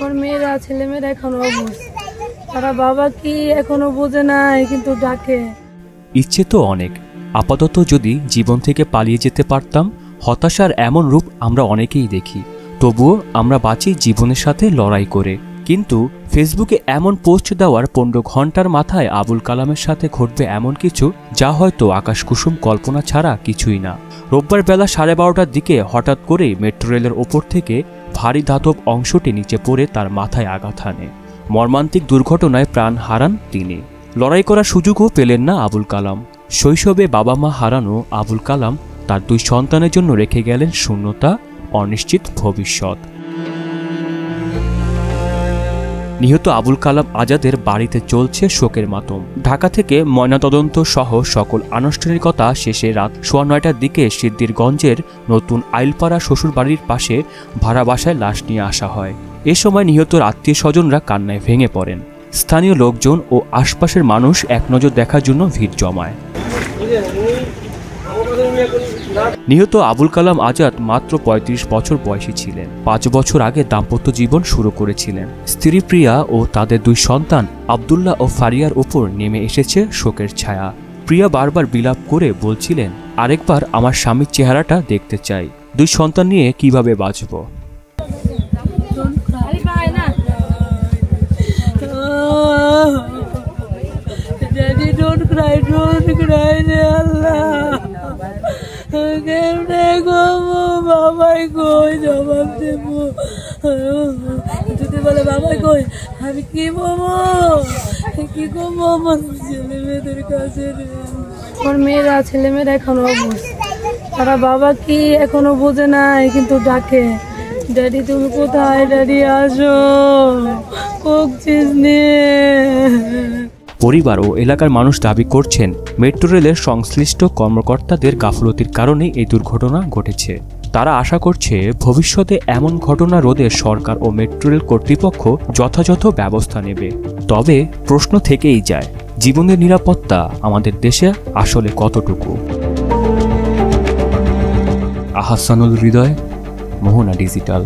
আমার মেয়েরা ছেলেমেয়েরা এখনো অবুঝ, তারা বাবা কি এখনো বোঝে নাই, কিন্তু ডাকে। ইচ্ছে তো অনেক, আপাতত যদি জীবন থেকে পালিয়ে যেতে পারতাম। হতাশার এমন রূপ আমরা অনেকেই দেখি, তবুও আমরা বাঁচি জীবনের সাথে লড়াই করে। কিন্তু ফেসবুকে এমন পোস্ট দেওয়ার 15 ঘন্টার মাথায় আবুল কালামের সাথে ঘটবে এমন কিছু যা হয়তো আকাশকুসুম কল্পনা ছাড়া কিছুই না। রোববার বেলা 12:30টার দিকে হঠাৎ করেই মেট্রো রেলের ওপর থেকে ভারী ধাতব অংশটি নিচে পড়ে তার মাথায় আঘাত হানে। মর্মান্তিক দুর্ঘটনায় প্রাণ হারান তিনি। লড়াই করার সুযোগও পেলেন না আবুল কালাম। শৈশবে বাবা মা হারানো আবুল কালাম তার 2 সন্তানের জন্য রেখে গেলেন শূন্যতা, অনিশ্চিত ভবিষ্যৎ। নিহত আবুল কালাম আজাদের বাড়িতে চলছে শোকের মাতম। ঢাকা থেকে ময়নাতদন্ত সহ সকল আনুষ্ঠানিকতা শেষে রাত 9:15টার দিকে সিদ্দিরগঞ্জের নতুন আইলপাড়া শ্বশুরবাড়ির পাশে ভাড়া বাসায় লাশ নিয়ে আসা হয়। এ সময় নিহতর আত্মীয় স্বজনরা কান্নায় ভেঙে পড়েন। স্থানীয় লোকজন ও আশপাশের মানুষ এক নজর দেখার জন্য ভিড় জমায়। নিহত আবুল কালাম আজাদ মাত্র 35 বছর বয়সী ছিলেন। 5 বছর আগে দাম্পত্য জীবন শুরু করেছিলেন। স্ত্রী প্রিয়া ও তাদের 2 সন্তান আব্দুল্লাহ ও ফারিয়ার উপর নেমে এসেছে শোকের ছায়া। প্রিয়া বারবার বিলাপ করে বলছিলেন, আরেকবার আমার স্বামীর চেহারাটা দেখতে চাই, 2 সন্তান নিয়ে কিভাবে বাঁচব। Daddy, don't cry, Allah. বাবাই কই জবাব দেব, যদি বলে বাবাই কই আমি কি বলবো, কি করবো আমার ছেলে মেয়েদের কাছে। আমার মেয়েরা ছেলেমেয়েরা এখনো অবুঝ, তারা বাবা কি এখনো বোঝে নাই, কিন্তু ডাকে, ড্যাডি তুমি কোথায়, ড্যাডি আসো, কোক চিজ নিয়ে। পরিবার ও এলাকার মানুষ দাবি করছেন মেট্রো রেলের সংশ্লিষ্ট কর্মকর্তাদের গাফলতির কারণে এই দুর্ঘটনা ঘটেছে। তারা আশা করছে ভবিষ্যতে এমন ঘটনা রোধে সরকার ও মেট্রো রেল কর্তৃপক্ষ যথাযথ ব্যবস্থা নেবে। তবে প্রশ্ন থেকেই যায়, জীবনের নিরাপত্তা আমাদের দেশে আসলে কতটুকু। আহসানুল হৃদয়, মোহনা ডিজিটাল।